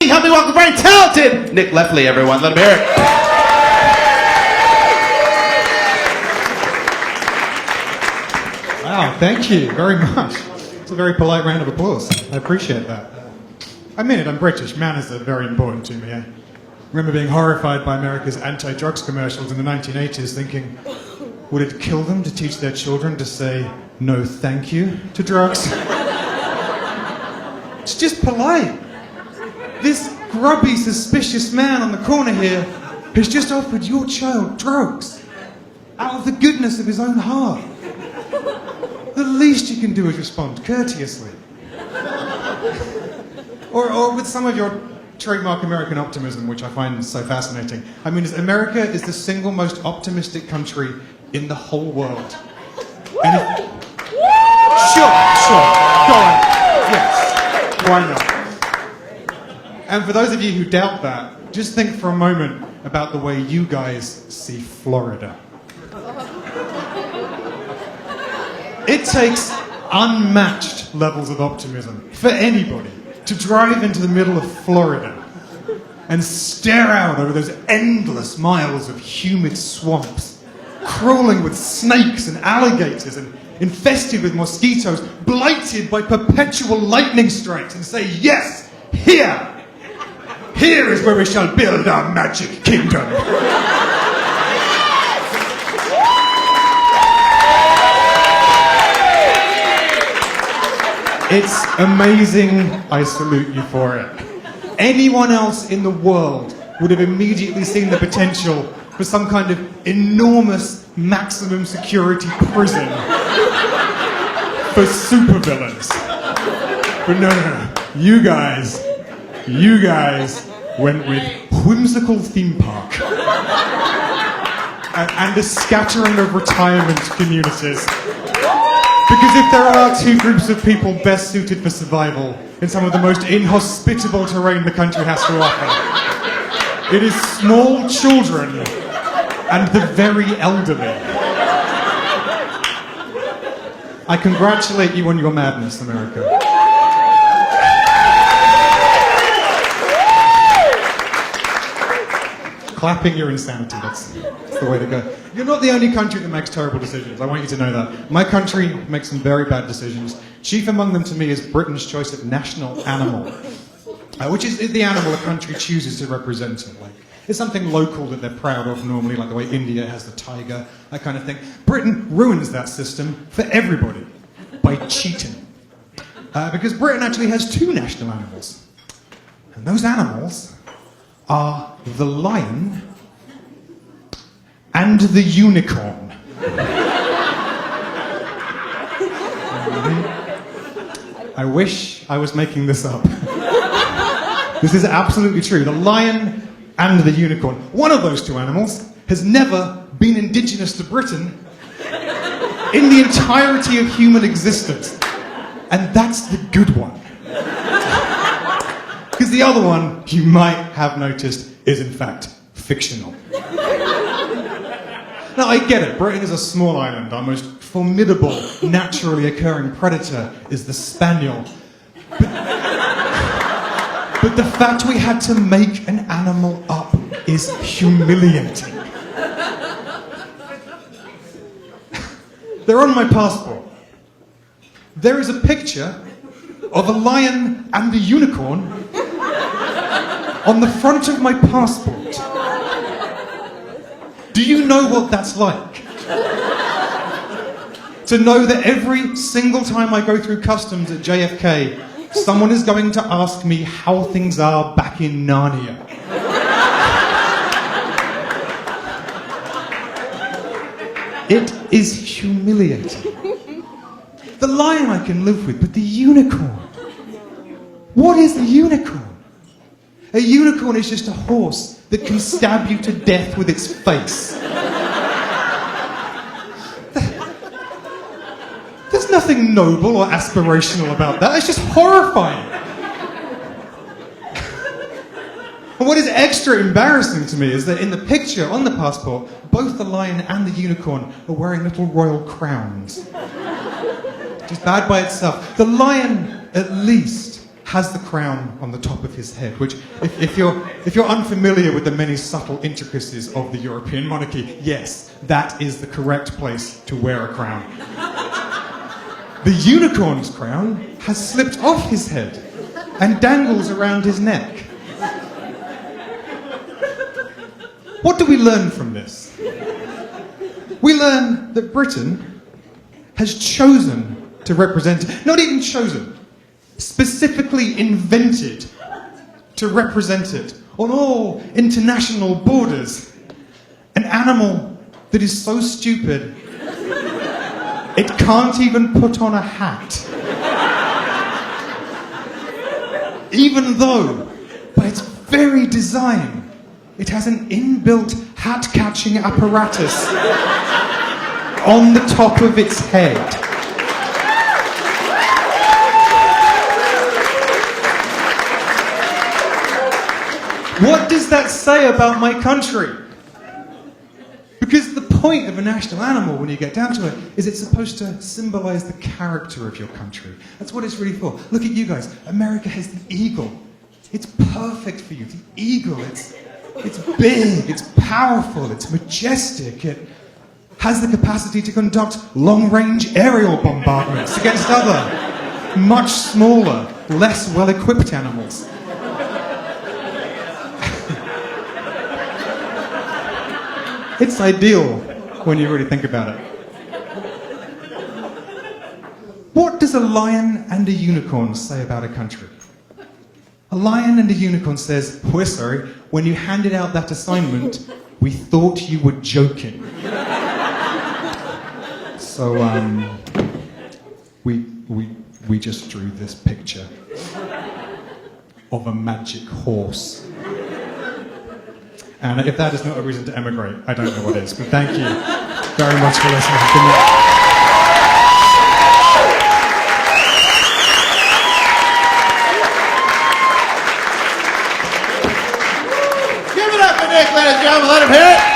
Help me welcome very talented Nick Leftley, everyone. Let him hear it. Wow, thank you very much. It's a very polite round of applause. I appreciate that. I mean it, I'm British. Manners are very important to me. I remember being horrified by America's anti-drugs commercials in the 1980s, thinking, would it kill them to teach their children to say no thank you to drugs? It's just polite. This grubby, suspicious man on the corner here has just offered your child drugs out of the goodness of his own heart. The least you can do is respond courteously. Or with some of your trademark American optimism, which I find so fascinating. I mean, America is the single most optimistic country in the whole world. And Sure, go on. Yes, why not? And for those of you who doubt that, just think for a moment about the way you guys see Florida. It takes unmatched levels of optimism for anybody to drive into the middle of Florida and stare out over those endless miles of humid swamps, crawling with snakes and alligators and infested with mosquitoes, blighted by perpetual lightning strikes, and say, yes, here is where we shall build our magic kingdom. It's amazing. I salute you for it. Anyone else in the world would have immediately seen the potential for some kind of enormous maximum security prison for supervillains. But no. You guys went with whimsical theme park and a scattering of retirement communities. Because if there are two groups of people best suited for survival in some of the most inhospitable terrain the country has to offer, it is small children and the very elderly. I congratulate you on your madness, America. Clapping your insanity, that's the way to go. You're not the only country that makes terrible decisions. I want you to know that. My country makes some very bad decisions. Chief among them to me is Britain's choice of national animal, which is the animal a country chooses to represent it. Like, it's something local that they're proud of normally, like the way India has the tiger, that kind of thing. Britain ruins that system for everybody by cheating. Because Britain actually has two national animals. And those animals are the lion and the unicorn. I wish I was making this up. This is absolutely true. The lion and the unicorn. One of those two animals has never been indigenous to Britain in the entirety of human existence. And that's the good one. Because the other one, you might have noticed, is in fact fictional. Now, I get it. Britain is a small island. Our most formidable, naturally occurring predator is the spaniel. But the fact we had to make an animal up is humiliating. They're on my passport. There is a picture of a lion and a unicorn on the front of my passport. Do you know what that's like? To know that every single time I go through customs at JFK, someone is going to ask me how things are back in Narnia. It is humiliating. The lion I can live with, but the unicorn? What is a unicorn? A unicorn is just a horse that can stab you to death with its face. There's nothing noble or aspirational about that. It's just horrifying. And what is extra embarrassing to me is that in the picture on the passport, both the lion and the unicorn are wearing little royal crowns. Which is bad by itself. The lion, at least, has the crown on the top of his head, which, if you're unfamiliar with the many subtle intricacies of the European monarchy, yes, that is the correct place to wear a crown. The unicorn's crown has slipped off his head and dangles around his neck. What do we learn from this? We learn that Britain has chosen to represent, not even chosen, specifically invented to represent it on all international borders. An animal that is so stupid it can't even put on a hat. Even though, by its very design, it has an inbuilt hat-catching apparatus on the top of its head. What does that say about my country? Because the point of a national animal, when you get down to it, is it's supposed to symbolize the character of your country. That's what it's really for. Look at you guys. America has the eagle. It's perfect for you. The eagle, it's big, it's powerful, it's majestic. It has the capacity to conduct long-range aerial bombardments against other, much smaller, less well-equipped animals. It's ideal when you really think about it. What does a lion and a unicorn say about a country? A lion and a unicorn says, "We're sorry, when you handed out that assignment, we thought you were joking." So, we just drew this picture of a magic horse. And if that is not a reason to emigrate, I don't know what is. But thank you very much for listening. Good night. Give it up for Nick, ladies and gentlemen. Let him hear it.